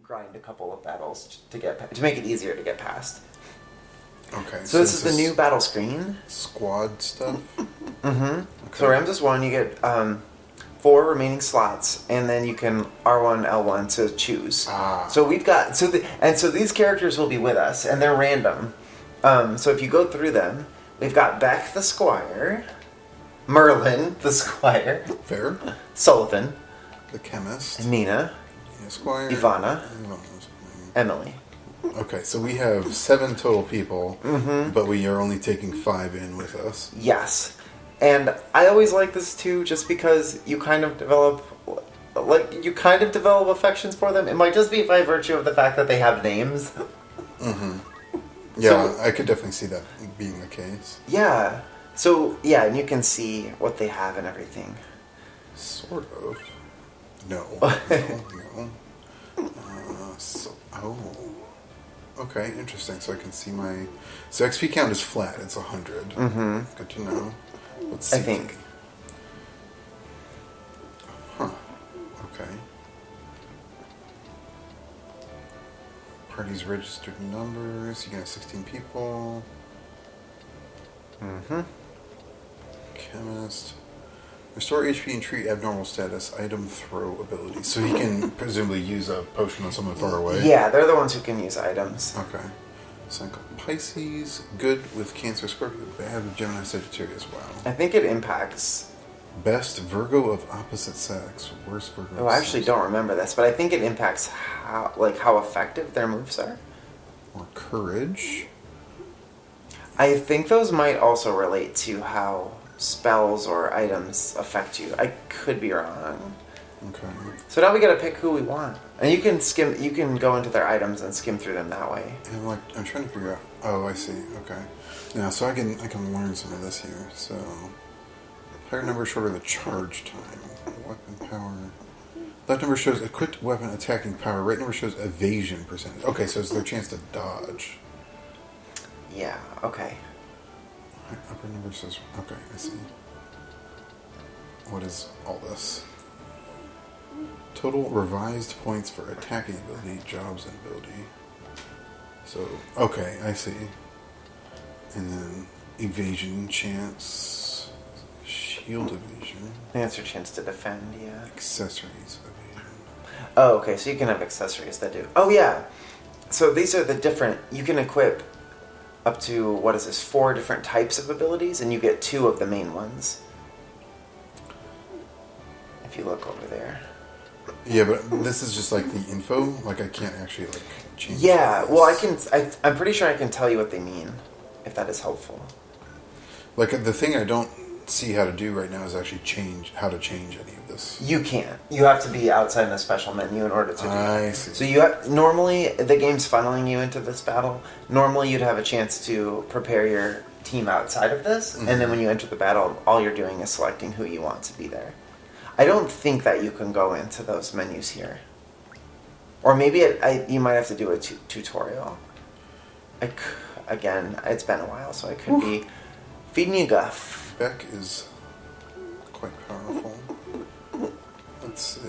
grind a couple of battles to make it easier to get past. Okay. So this is the new battle screen. Squad stuff? Mm-hmm. Okay. So Ramses 1, you get 4 remaining slots, and then you can R1, L1 to choose. So we've got... So these characters will be with us, and they're random. So if you go through them, we've got Beck the Squire, Merlin the Squire, Fair. Sullivan, The Chemist, Nina, Squire, Ivana, Emily. Okay, so we have 7 total people, but we are only taking 5 in with us. Yes. And I always like this too, just because you kind of develop affections for them. It might just be by virtue of the fact that they have names. Yeah, so, I could definitely see that being the case. Yeah. So, yeah, and you can see what they have and everything. Sort of. No. Okay, interesting. So I can see my... So XP count is flat. It's 100. Good to know. Let's see. I think. Huh. Okay. Party's registered numbers. You got 16 people. Chemist. Restore HP and treat abnormal status. Item throw ability. So he can presumably use a potion on someone far away. Yeah, they're the ones who can use items. Okay. Cycle Pisces. Good with Cancer, Scorpio. Bad with Gemini, Sagittarius. Wow. I think it impacts... Best Virgo of opposite sex. Worst Virgo of I actually don't remember this, but I think it impacts how effective their moves are. Or Courage. I think those might also relate to how spells or items affect you. I could be wrong. Okay. So now we gotta pick who we want. And you can go into their items and skim through them that way. And I'm trying to figure out... Oh, I see. Okay. Now, so I can learn some of this here. So... Higher number, shorter the charge time. Weapon power. Left number shows equipped weapon attacking power. Right number shows evasion percentage. Okay, so it's their chance to dodge. Yeah, okay. Upper number says... Okay, I see. What is all this? Total revised points for attacking ability, jobs, and ability. So, okay, I see. And then evasion chance... Shield evasion. That's your chance to defend, yeah. Accessories evasion. Oh, okay, so you can have accessories that do... Oh, yeah. So these are the different... You can equip up to, 4 different types of abilities, and you get 2 of the main ones. If you look over there. Yeah, but this is just like the info. Like I can't actually change. Yeah, well, I'm pretty sure I can tell you what they mean, if that is helpful. Like the thing I don't see how to do right now is actually change any of this. You can't. You have to be outside the special menu in order to do that. I see. So normally the game's funneling you into this battle. Normally you'd have a chance to prepare your team outside of this, and then when you enter the battle, all you're doing is selecting who you want to be there. I don't think that you can go into those menus here. Or maybe you might have to do a tutorial. Again, it's been a while, so I could be feeding you guff. Beck is quite powerful. Let's see.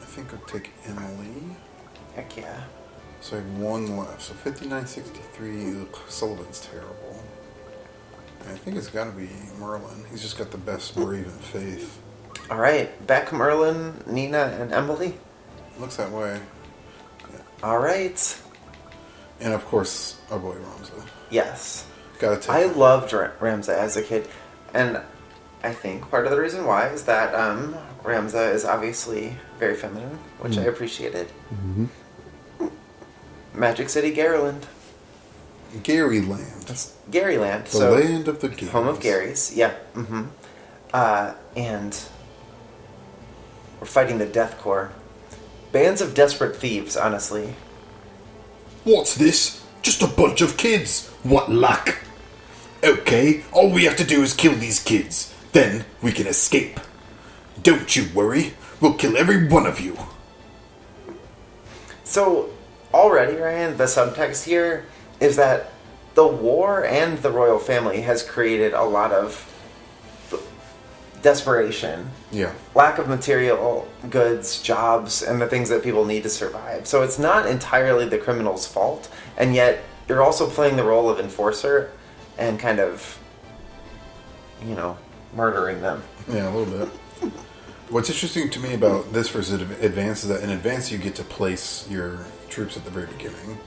I think I'll take Emily. Heck yeah. So I have 1 left. So 5963. Sullivan's terrible. I think it's got to be Merlin. He's just got the best brave and faith. All right. Beck, Merlin, Nina, and Emily. Looks that way. Yeah. All right. And of course, our boy Ramza. Yes. Gotta take I him. loved Ramza as a kid. And I think part of the reason why is that Ramza is obviously very feminine, which I appreciated. Magic City, Garyland. Garyland. That's Garyland. The land of the Garys. Home of Garys, yeah. And we're fighting the Death Corps. Bands of desperate thieves, honestly. What's this? Just a bunch of kids. What luck. Okay, all we have to do is kill these kids. Then we can escape. Don't you worry. We'll kill every one of you. So, already, Ryan, the subtext here is that the war and the royal family has created a lot of desperation, Yeah. lack of material goods, jobs, and the things that people need to survive. So it's not entirely the criminal's fault, and yet you're also playing the role of enforcer and kind of, murdering them. Yeah, a little bit. What's interesting to me about this versus Advance is that in Advance you get to place your troops at the very beginning.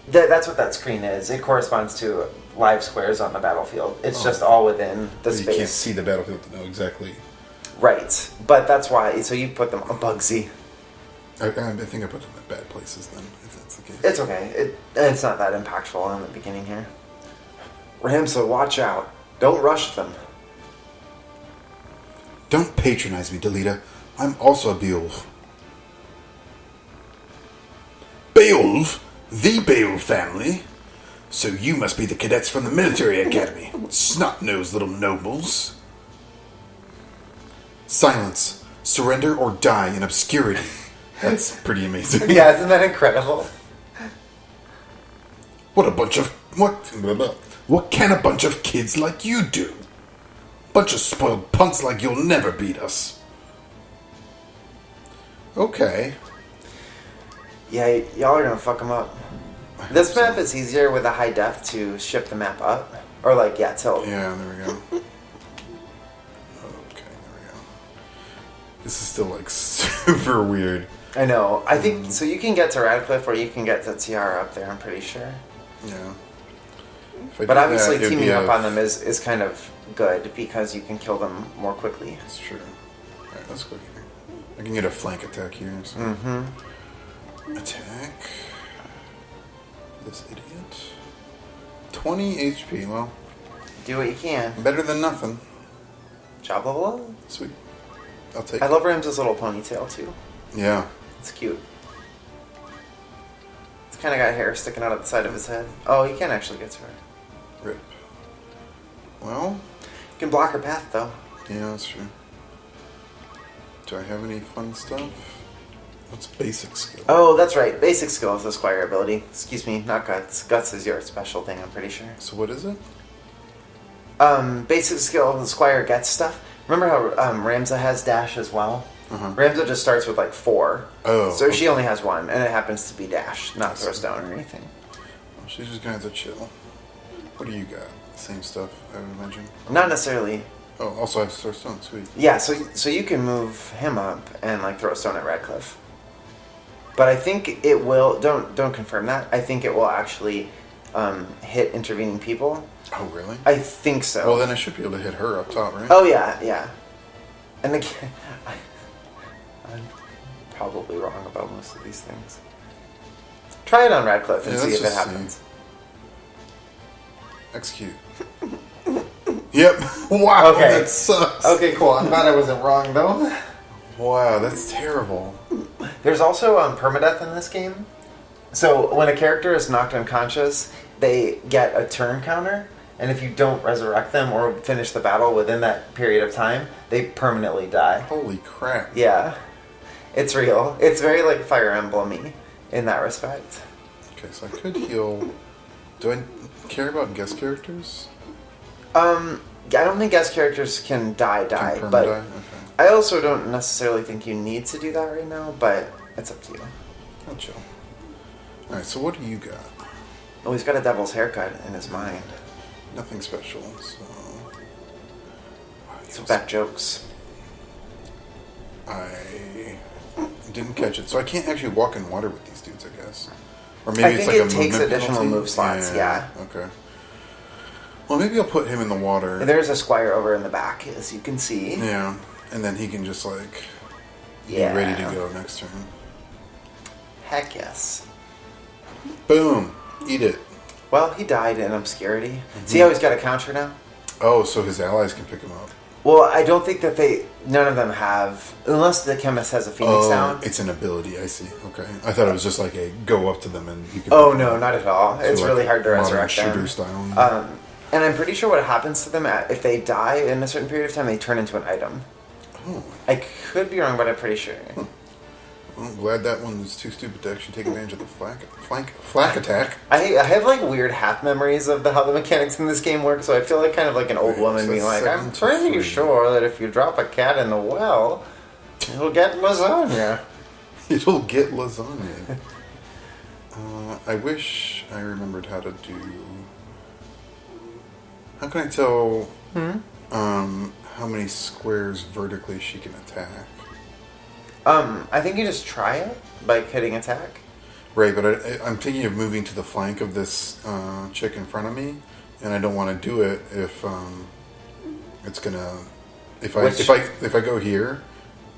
That's what that screen is. It corresponds to live squares on the battlefield. It's just all within the But space. you can't see the battlefield to know exactly. Right, but that's why. So you put them on Bugsy. I think I put them in bad places then, if that's the case. It's okay. It's not that impactful in the beginning here. Ramsa, watch out. Don't rush them. Don't patronize me, Delita. I'm also a Beowulf. Beowulf? The Beowulf family? So you must be the cadets from the military academy. Snot-nosed little nobles. Silence. Surrender or die in obscurity. That's pretty amazing. Yeah, isn't that incredible? What a bunch of... What can a bunch of kids like you do? Bunch of spoiled punks like you'll never beat us. Okay. Yeah, y'all are gonna fuck them up. This map is easier with a high def to ship the map up. Or tilt. Yeah, there we go. Okay, there we go. This is still super weird. I know. I think, so you can get to Radcliffe or you can get to Tiara up there, I'm pretty sure. Yeah. But obviously teaming up on them is kind of good because you can kill them more quickly. That's true. Alright, let's go here. I can get a flank attack here. So. Attack. This idiot. 20 HP. Well, Do what you can. better than nothing. Job level up. Sweet. I'll take I it. love Rams's little ponytail too. Yeah. It's cute. It's kind of got hair sticking out of the side of his head. Oh, he can't actually get to her. Rip. Well, You can block her path though. yeah, that's true. Do I have any fun stuff? What's basic skill? Oh, that's right. Basic skill is the Squire ability. Excuse me, not Guts. Guts is your special thing, I'm pretty sure. So what is it? Basic skill, the Squire gets stuff. Remember how Ramza has dash as well? Uh-huh. Ramza just starts with 4. Oh, So she okay. only has 1, and it happens to be dash, not throw stone or anything. Well, she's just gonna have to chill. What do you got? Same stuff, I would imagine. Not necessarily. Oh, also I have Star Stone. Sweet. Yeah, so you can move him up and throw a stone at Radcliffe. But I think it will. Don't confirm that. I think it will actually hit intervening people. Oh, really? I think so. Well, then I should be able to hit her up top, right? Oh yeah. And again, I'm probably wrong about most of these things. Try it on Radcliffe and Yeah, see let's if it just see. happens. Execute. Yep. Wow, Okay. that sucks. Okay, cool. I'm glad I wasn't wrong though. Wow, that's terrible. There's also permadeath in this game. So when a character is knocked unconscious, they get a turn counter, and if you don't resurrect them or finish the battle within that period of time, they permanently die. Holy crap. Yeah, it's real. It's very Fire Emblem-y in that respect. Okay, so I could heal. Do I care about guest characters? I don't think guest characters can die, Can perma but die? Okay. I also don't necessarily think you need to do that right now, but it's up to you. I'll chill. Alright, so what do you got? Oh, he's got a devil's haircut in his mind. Nothing special, so... Some bad jokes. I didn't catch it, so I can't actually walk in water with these dudes, I guess. Or maybe I it's think like it a takes movement additional penalty? move slots, yeah. Okay. Well, maybe I'll put him in the water. There's a Squire over in the back, as you can see. Yeah, and then he can just be ready to go next turn. Heck yes. Boom! Eat it. Well, he died in obscurity. See how he's got a counter now? Oh, so his allies can pick him up. Well, I don't think that none of them have, unless the chemist has a Phoenix down. It's an ability, I see. Okay. I thought it was just a go up to them and you can... Oh, no, not at all. So It's really hard to modern resurrect shooter them. style. And I'm pretty sure what happens to them, if they die in a certain period of time, they turn into an item. Oh. I could be wrong, but I'm pretty sure. Well, I'm glad that one was too stupid to actually take advantage of the flak attack. I have like weird half memories of how the mechanics in this game work, so I feel like kind of like an old woman so being like, I'm 7 to pretty 3. sure that if you drop a cat in the well, you'll get lasagna. It'll get lasagna. I wish I remembered how to do. How can I tell how many squares vertically she can attack? I think you just try it by hitting attack. Right, but I'm thinking of moving to the flank of this chick in front of me, and I don't want to do it if it's gonna. If I go here.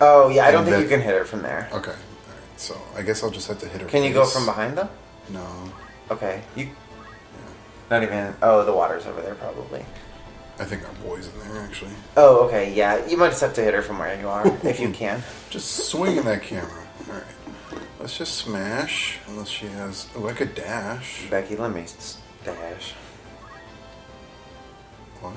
Oh yeah, I don't think you can hit her from there. Okay, all right. So I guess I'll just have to hit her. Can you go from behind though? No. Okay, you. Not even. Oh, the water's over there probably. I think our boy's in there actually. Oh, okay, yeah. You might just have to hit her from where you are if you can. Just swinging that camera. All right. Let's just smash. Unless she has. Oh, I could dash. Becky, let me dash. What?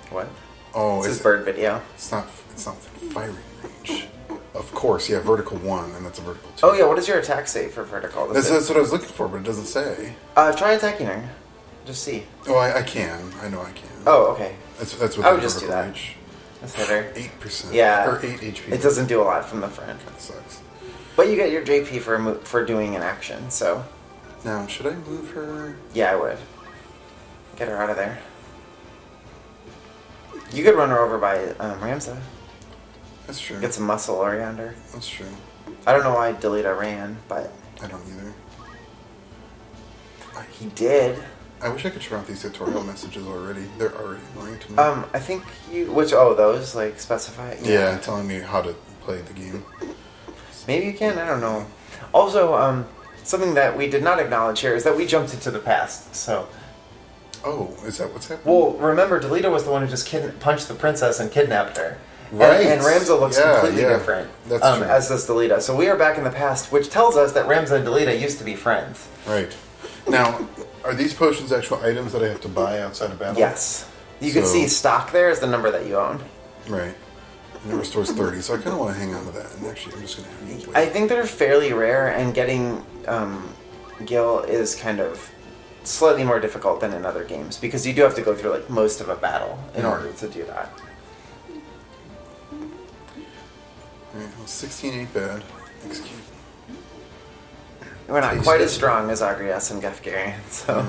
What? Oh, This is bird video. It's not firing range. Of course, yeah. Vertical 1, and that's a vertical 2. Oh yeah, what is your attack save for vertical? That's what I was looking for, but it doesn't say. Try attacking her. Just see. Oh, I can. I know I can. Oh, okay. That's what I would just do that. range. Let's hit her. 8%. Yeah. Or 8 HP. It doesn't do a lot from the front. That sucks. But you get your JP for doing an action, so... Now, should I move her? Yeah, I would. Get her out of there. You could run her over by Ramza. That's true. Get some muscle around her. That's true. I don't know why Delita ran, but... I don't either. He did. I wish I could turn off these tutorial messages already. They're already annoying to me. I think you... those, like, specify... Yeah, telling me how to play the game. Maybe you can, I don't know. Also, something that we did not acknowledge here is that we jumped into the past, so... Oh, is that what's happening? Well, remember, Delita was the one who just punched the princess and kidnapped her. Right. And Ramza looks completely different That's true. as does Delita. So we are back in the past, which tells us that Ramza and Delita used to be friends. Right. Now, are these potions actual items that I have to buy outside of battle? Yes. You can see stock there is the number that you own. Right. And it restores 30, so I kind of want to hang on to that. And actually, I'm just going to have you I think they're fairly rare, and getting Gil is kind of slightly more difficult than in other games, because you do have to go through like most of a battle in order to do that. Alright, well, 16 ain't bad. Execute. We're not quite as strong as Agrias and Gefgarian, so...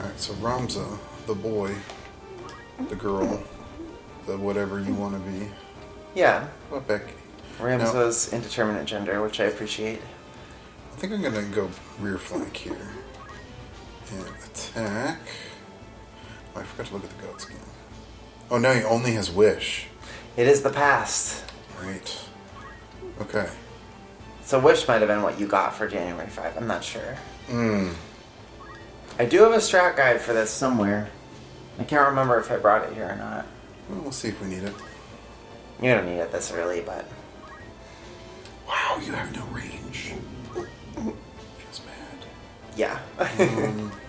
Alright, so Ramza, the boy, the girl, the whatever you want to be. Yeah. What Becky? Ramza's indeterminate gender, which I appreciate. I think I'm going to go rear flank here. And attack. Oh, I forgot to look at the goats again. Oh, no, he only has wish. It is the past. Right. Okay. So Wish might have been what you got for January 5. I'm not sure. Hmm. I do have a strat guide for this somewhere. I can't remember if I brought it here or not. Well, we'll see if we need it. You don't need it this early, but... Wow, you have no range. Feels bad. Yeah.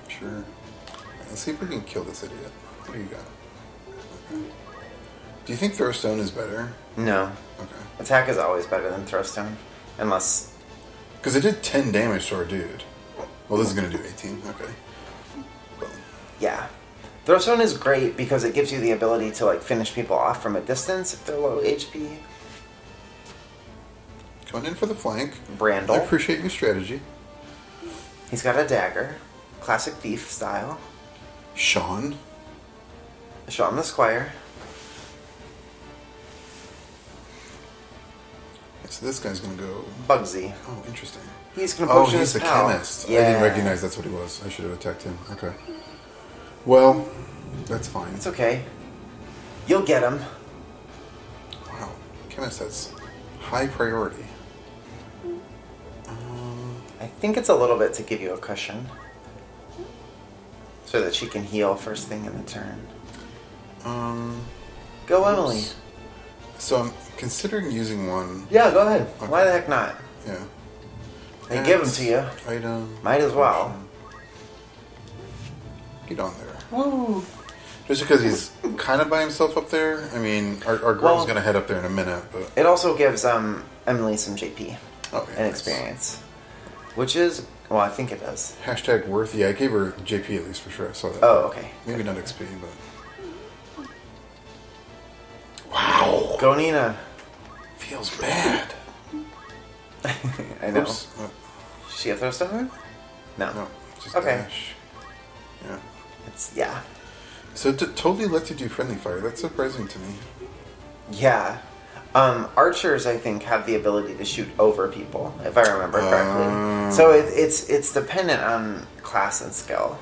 Sure. Right, let's see if we can kill this idiot. What do you got? Okay. Do you think Throwstone is better? No. Okay. Attack is always better than Throwstone. Unless... Because it did 10 damage to our dude. Well, this is going to do 18. Okay. Boom. Yeah. Throwstone is great because it gives you the ability to like finish people off from a distance if they're low HP. Going in for the flank. Brandle. I appreciate your strategy. He's got a dagger. Classic thief style. Sean. Sean the Squire. So this guy's going to go... Bugsy. Oh, interesting. He's going to potion he's his the pal. chemist. Yeah. I didn't recognize that's what he was. I should have attacked him. Okay. Well, that's fine. It's okay. You'll get him. Wow. Chemist has high priority. I think it's a little bit to give you a cushion. So that she can heal first thing in the turn. Go Emily. So I'm considering using one. Yeah, go ahead. Okay. Why the heck not? Yeah. They give them to you. Item. Might as well. Get on there. Woo! Just because he's kind of by himself up there. I mean, our girl's going to head up there in a minute, but... It also gives Emily some JP. Oh, yeah, and nice. experience. Which is, well, I think it does. Hashtag worth. Yeah, I gave her JP at least for sure. I saw that. Oh, okay. Maybe not XP, but. Wow. Go Nina. Feels bad. I know. Oops. Does she have throw stone? No. No, just Okay. dash. Yeah. Yeah. So it totally lets you do friendly fire. That's surprising to me. Yeah. Archers, I think, have the ability to shoot over people, if I remember correctly. So it's dependent on class and skill.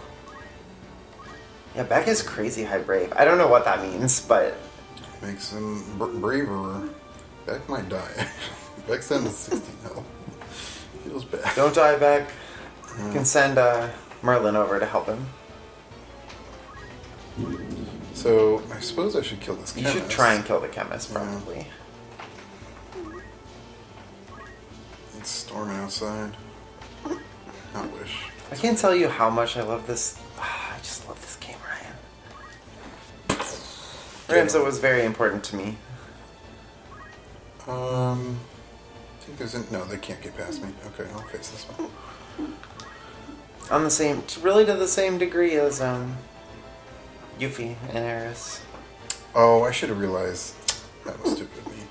Yeah, Beck is crazy high brave. I don't know what that means, but Makes him braver. Beck might die. Beck's down to 16 health. Feels bad. don't die, Beck. You can send Merlin over to help him. So I suppose I should kill this You chemist. should try and kill the chemist, probably. It's storming outside. I wish. I can't tell you how much I love this. I just love this game, Ryan. Ramza was very important to me. I think there's no, they can't get past me. Okay, I'll face this one. On the same, really to the same degree as Yuffie and Eris. Oh, I should have realized that was stupid of me.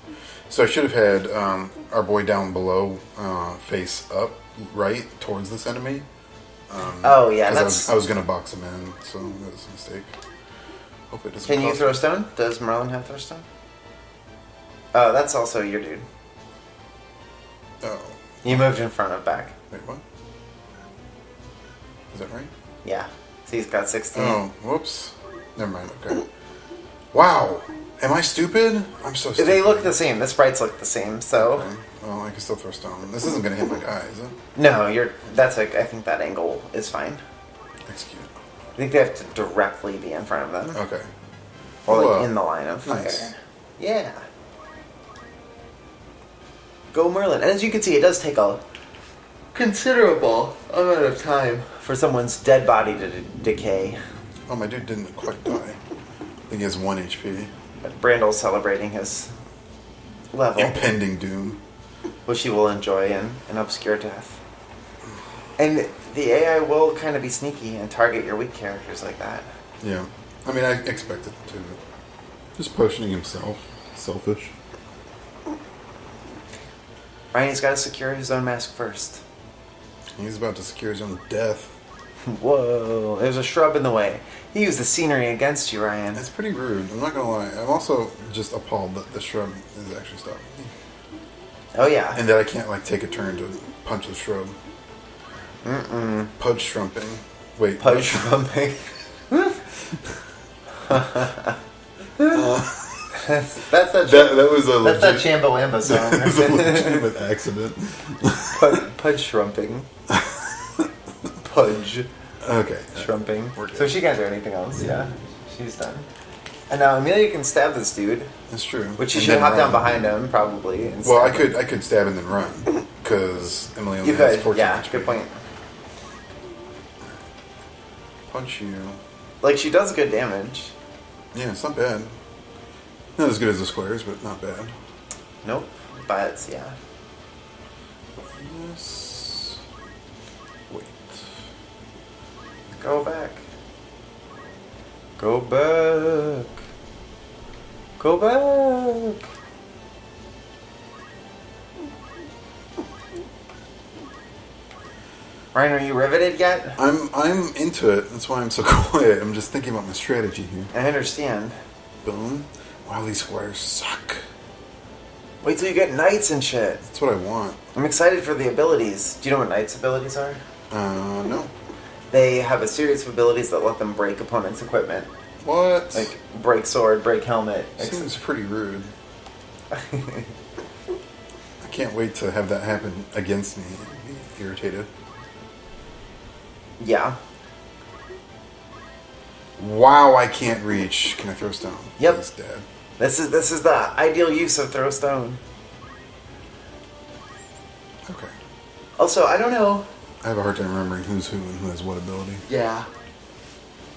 So I should have had our boy down below face up, right towards this enemy. Oh yeah, 'Cause that's. I was gonna box him in, so that was a mistake. Hope it doesn't. Can you cost throw me. stone? Does Merlin have throw stone? Oh, that's also your dude. Oh, You moved in front of back. wait, what? Is that right? Yeah. So he's got 16. Oh, whoops. Never mind. Okay. Wow. Am I stupid? I'm so stupid. They look the same. The sprites look the same. So Okay. Well, I can still throw stone. This isn't gonna hit my guy, is it? no, you're. That's like I think that angle is fine. Execute. I think they have to directly be in front of them, Okay. or like Well, in the line of fire. nice. Yeah. Go Merlin. And as you can see, it does take a considerable amount of time for someone's dead body to decay. Oh, my dude didn't quite die. I think he has 1 HP. But Brandel's celebrating his level, Impending doom. which he will enjoy in an obscure death. And the AI will kind of be sneaky and target your weak characters like that. Yeah. I mean, I expected it to. Just potioning himself. Selfish. Ryan's got to secure his own mask first. He's about to secure his own death. Whoa, there's a shrub in the way. He used the scenery against you, Ryan. That's pretty rude. I'm not gonna lie. I'm also just appalled that the shrub is actually stopping me. Oh, yeah. And that I can't, like, take a turn to punch the shrub. Pudge shrumping. Wait. Pudge shrumping. That's that. That was a That's that legit, Chamba Wamba song. that was a legitimate accident. Pudge shrumping. Pudge Okay. shrumping. We're good. So she can't do anything else. Yeah, she's done. And now Amelia can stab this dude, That's true. which she And should then hop down run. behind him probably. And Well, stab him. I could stab and then run because Emily only You has could. 14 Yeah, HP. good point. Punch you. Like she does good damage. Yeah, it's not bad. Not as good as the squares, but not bad. Nope. But yeah. Yes. Wait. Go back. Go back. Go back. Ryan, are you riveted yet? I'm into it. That's why I'm so quiet. I'm just thinking about my strategy here. I understand. Boom. Wow, these squares suck. Wait till you get knights and shit. That's what I want. I'm excited for the abilities. Do you know what knights' abilities are? No. They have a series of abilities that let them break opponents' equipment. What? Like break sword, break helmet. Seems pretty rude. I can't wait to have that happen against me. I'd be irritated. Yeah. Wow, I can't reach. Can I throw stone? Yep. He's dead. This is the ideal use of throw stone. Okay. Also, I don't know. I have a hard time remembering who's who and who has what ability. Yeah.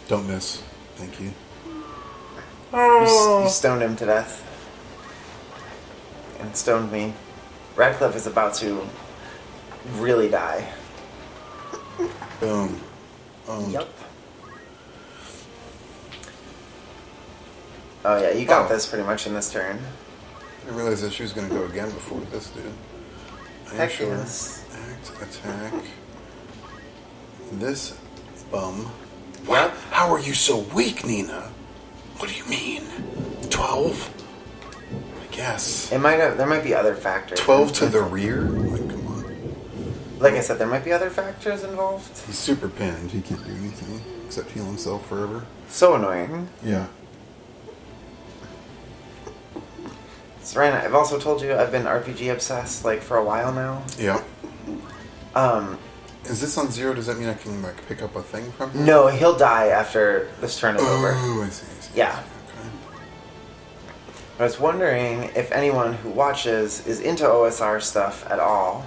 Don't miss. Thank you. You stoned him to death. And stoned me. Radcliffe is about to really die. Boom. Yep. Oh yeah, you got this pretty much in this turn. I didn't realize that she was going to go again before this dude. Heck Sure. yes. Act, attack. This bum. What? How are you so weak, Nina? What do you mean? 12? I guess. It might have. There might be other factors. 12 to the rear? Like, come on. Like I said, there might be other factors involved. He's super pinned. He can't do anything except heal himself forever. So annoying. Yeah. Serena, I've also told you I've been RPG obsessed like for a while now. Yeah. Um, Is this on 0? Does that mean I can like pick up a thing from him? no, he'll die after this turn is over. Oh, I see. Yeah. Okay. I was wondering if anyone who watches is into OSR stuff at all.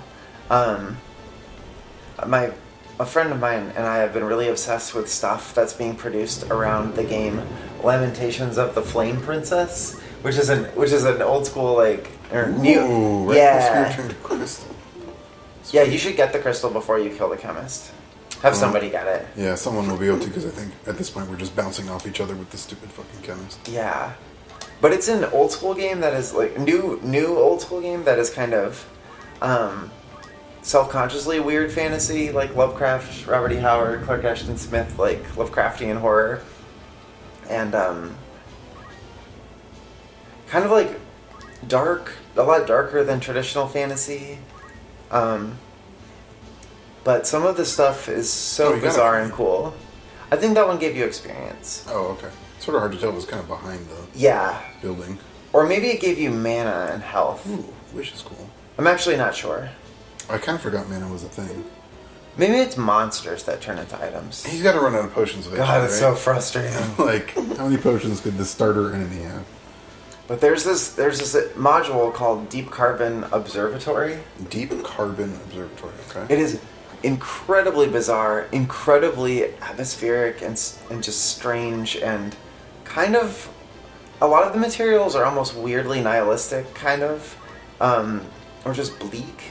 A friend of mine and I have been really obsessed with stuff that's being produced around the game Lamentations of the Flame Princess, which is an old school like new. Ooh, right. Yeah. Return to crystal. Yeah, you should get the crystal before you kill the chemist. Have somebody get it. Yeah, someone will be able to, because I think at this point we're just bouncing off each other with this stupid fucking chemist. Yeah. But it's an old school game that is like new old school game that is kind of self-consciously weird fantasy, like Lovecraft, Robert E. Howard, Clark Ashton Smith, like Lovecraftian horror. And kind of like dark, a lot darker than traditional fantasy. But some of the stuff is so bizarre and cool. I think that one gave you experience. Oh, okay. Sort of hard to tell. It was kind of behind the Yeah. building. Or maybe it gave you mana and health. Ooh, Wish is cool. I'm actually not sure. I kind of forgot mana was a thing. Maybe it's monsters that turn into items. He's got to run out of potions eventually, God, it's so right? frustrating. Like, how many potions could the starter enemy have? But there's this module called Deep Carbon Observatory. Deep Carbon Observatory, okay. It is incredibly bizarre, incredibly atmospheric, and just strange, and kind of... A lot of the materials are almost weirdly nihilistic, kind of, or just bleak.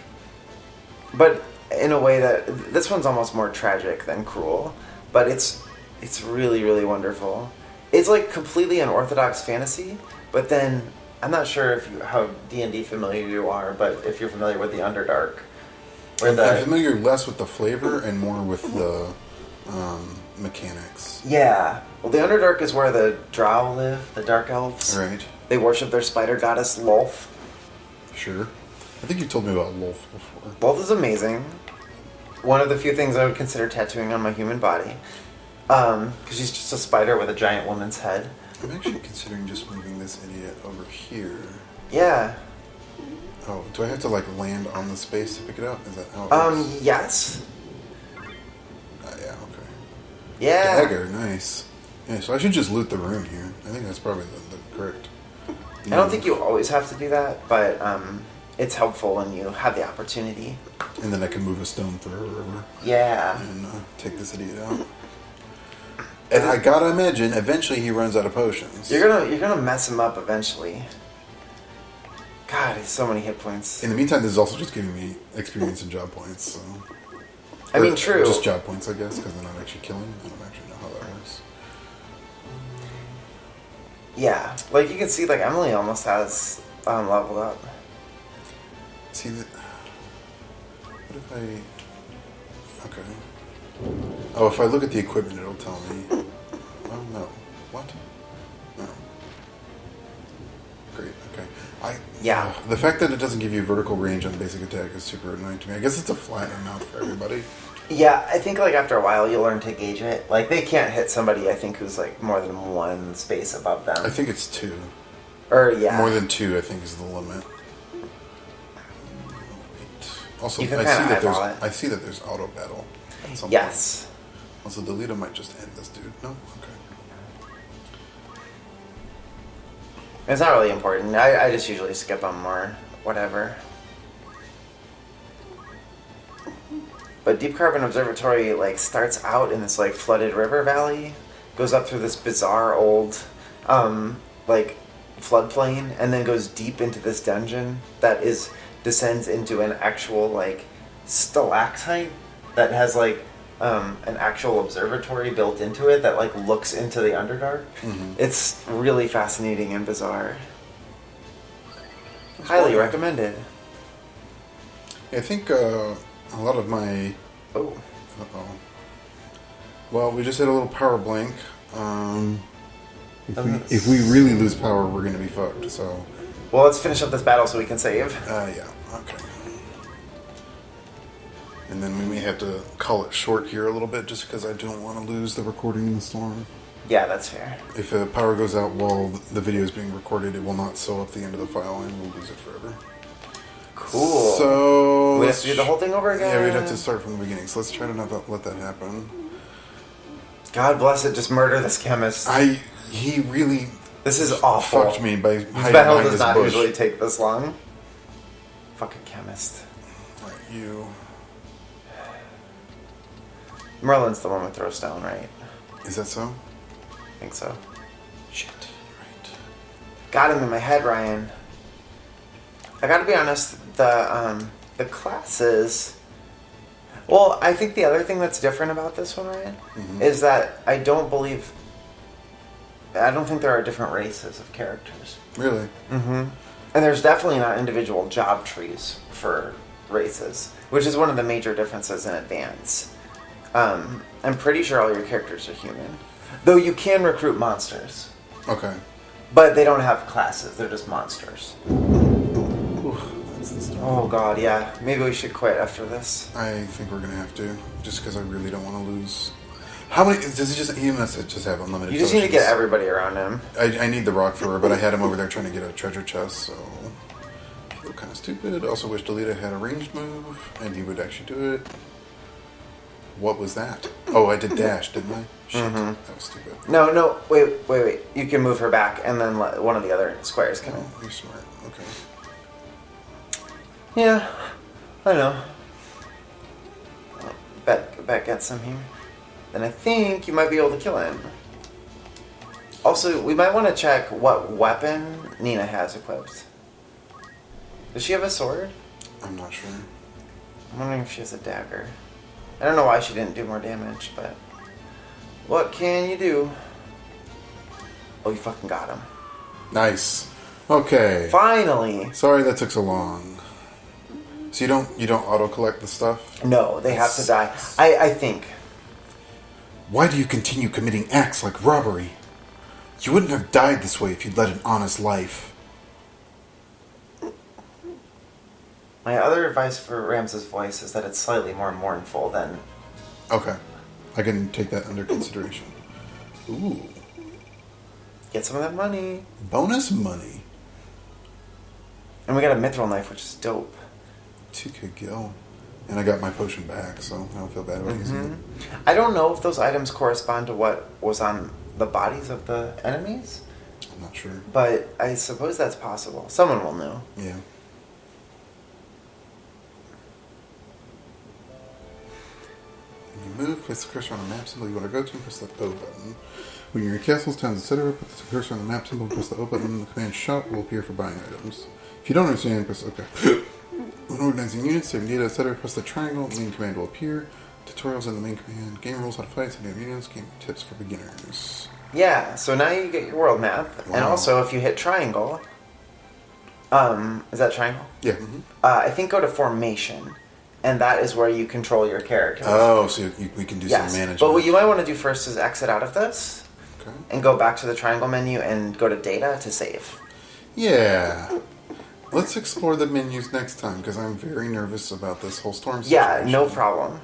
But in a way that... This one's almost more tragic than cruel, but it's really, really wonderful. It's like completely unorthodox fantasy, but then... I'm not sure how D&D familiar you are, but if you're familiar with the Underdark, where I'm familiar less with the flavor and more with the mechanics. Yeah. Well, the Underdark is where the Drow live, the Dark Elves. Right. They worship their spider goddess, Lolth. Sure. I think you told me about Lolth before. Lolth is amazing. One of the few things I would consider tattooing on my human body. Because she's just a spider with a giant woman's head. I'm actually considering just moving this idiot over here. Yeah. Oh, do I have to like land on the space to pick it up? Is that how it works? Yes. Yeah, okay. Yeah. Dagger, nice. Yeah, so I should just loot the room here. I think that's probably the correct. I don't think you always have to do that, but it's helpful when you have the opportunity. And then I can move a stone through a river Yeah. and take this idiot out. And I gotta imagine, eventually he runs out of potions. You're gonna mess him up eventually. God, he's so many hit points. In the meantime, this is also just giving me experience and job points. So. I mean, true. Just job points, I guess, because they're not actually killing. I don't actually know how that works. Yeah, like you can see, like Emily almost has leveled up. See, what if I... Okay. Oh, if I look at the equipment, it'll tell me. Oh, no. What? No. Great, okay. Yeah. The fact that it doesn't give you vertical range on basic attack is super annoying to me. I guess it's a flat amount for everybody. Yeah, I think like after a while you'll learn to gauge it. Like they can't hit somebody I think who's like more than one space above them. I think it's 2. Or yeah. More than 2, I think, is the limit. Also, You can I kinda eyeball it. see that there's auto battle. At some Yes. point. Also, Delita might just end this dude. No? Okay. It's not really important. I just usually skip them or whatever. But Deep Carbon Observatory like starts out in this like flooded river valley, goes up through this bizarre old like floodplain, and then goes deep into this dungeon that descends into an actual like stalactite that has like an actual observatory built into it that like looks into the Underdark. Mm-hmm. It's really fascinating and bizarre. Highly recommended. I think a lot of my... Oh. Uh-oh. Well, we just hit a little power blink. If we really lose power, we're going to be fucked, so... Well, let's finish up this battle so we can save. Yeah, okay. And then we may have to call it short here a little bit, just because I don't want to lose the recording in the storm. Yeah, that's fair. If power goes out while the video is being recorded, it will not sew up the end of the file, and we'll lose it forever. Cool. So... We have to do the whole thing over again? Yeah, we'd have to start from the beginning, so let's try to not let that happen. God bless it, just murder this chemist. He really... This is awful. Fucked me by This hiding battle behind does this not bush. usually take this long. Fucking chemist. Right, you... Merlin's the one with Throwstone, right? Is that so? I think so. Shit, you're right. Got him in my head, Ryan. I gotta be honest, the classes... Well, I think the other thing that's different about this one, Ryan, is that I don't think there are different races of characters. Really? Mm-hmm. And there's definitely not individual job trees for races, which is one of the major differences in Advance. I'm pretty sure all your characters are human. Though you can recruit monsters. Okay. But they don't have classes, they're just monsters. That's the story. Oh god, yeah. Maybe we should quit after this. I think we're gonna have to, just because I really don't want to lose. How many? Does he must just have unlimited? You just need to potions? get everybody around him. I need the rock thrower, but I had him over there trying to get a treasure chest, so I feel kind of stupid. Also wish Delita had a ranged move, and he would actually do it. What was that? Oh, I did dash, didn't I? Shit, that was stupid. No, wait. You can move her back, and then let one of the other squares come in. Oh, you're smart. Okay. Yeah, I know. Bet gets him here. Then I think you might be able to kill him. Also, we might want to check what weapon Nina has equipped. Does she have a sword? I'm not sure. I'm wondering if she has a dagger. I don't know why she didn't do more damage, but... What can you do? Oh, you fucking got him. Nice. Okay. Finally! Sorry that took so long. So you don't auto collect the stuff? No, they have to die. I think. Why do you continue committing acts like robbery? You wouldn't have died this way if you'd led an honest life. My other advice for Rams's voice is that it's slightly more mournful than... Okay. I can take that under consideration. Ooh. Get some of that money. Bonus money. And we got a mithril knife, which is dope. 2k gil. And I got my potion back, so I don't feel bad about using it. I don't know if those items correspond to what was on the bodies of the enemies, I'm not sure. but I suppose that's possible. Someone will know. Yeah. When you move, place the cursor on a map symbol you want to go to and press the O button. When you're in castles, towns, etc., put the cursor on the map symbol and press the O button. The command shop will appear for buying items. If you don't understand, press OK. When organizing units, saving data, etc., press the triangle. The main command will appear. Tutorials in the main command. Game rules, how to fight, setting up units, game tips for beginners. Yeah, so now you get your world map, and Wow. also if you hit triangle, is that triangle? Yeah. I think go to formation, and that is where you control your characters. Oh, so we can do Yes, some management. but what you might want to do first is exit out of this, Okay. and go back to the triangle menu and go to data to save. Yeah. Let's explore the menus next time, because I'm very nervous about this whole storm situation. Yeah, no problem.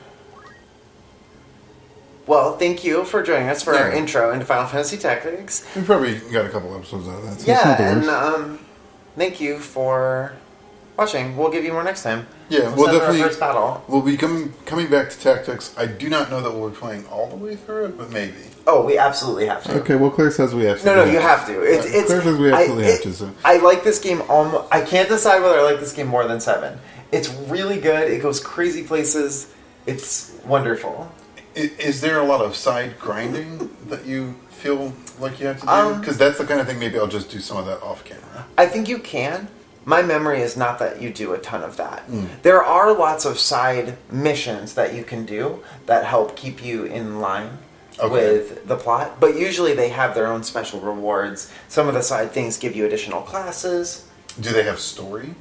Well, thank you for joining us for our Yeah. intro into Final Fantasy Tactics. We probably got a couple episodes out of that. So Yeah, it's not the and worst. thank you for watching. We'll give you more next time. Yeah, we'll we'll send definitely- our first battle. We'll be coming back to Tactics. I do not know that we'll be playing all the way through it, but maybe. Oh, we absolutely have to. Okay, well, Claire says we have to. No, you have to. It's Claire says we absolutely have to. So. I like this game. I can't decide whether I like this game more than 7. It's really good. It goes crazy places. It's wonderful. Is there a lot of side grinding that you feel like you have to do? Because that's the kind of thing maybe I'll just do some of that off camera. I think you can, My memory is not that you do a ton of that. There are lots of side missions that you can do that help keep you in line with the plot, but usually they have their own special rewards. Some of the side things give you additional classes. Do they have story?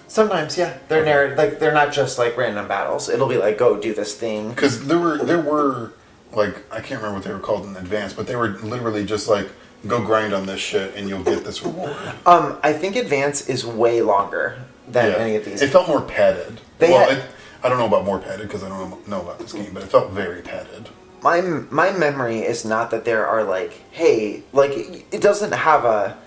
Sometimes, yeah. They're narrated, like they're not just like random battles. It'll be like, go do this thing. Because there were like, I can't remember what they were called in advance, but they were literally just like, go grind on this shit and you'll get this reward. I think Advance is way longer than any of these. It felt more padded. I don't know about more padded because I don't know about this game, but it felt very padded. My memory is not that there are like, hey, like it doesn't have a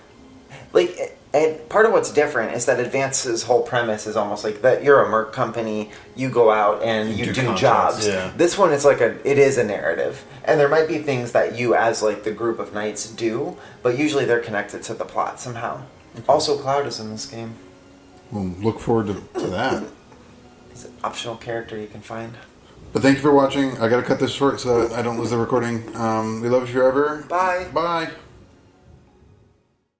like. And part of what's different is that Advance's whole premise is almost like that you're a merc company, you go out and you do jobs. Yeah. This one is like it is a narrative. And there might be things that you as like the group of knights do, but usually they're connected to the plot somehow. Okay. Also, Cloud is in this game. Well, look forward to that. He's an optional character you can find. But thank you for watching. I gotta cut this short so that I don't lose the recording. We love you forever. Bye. Bye.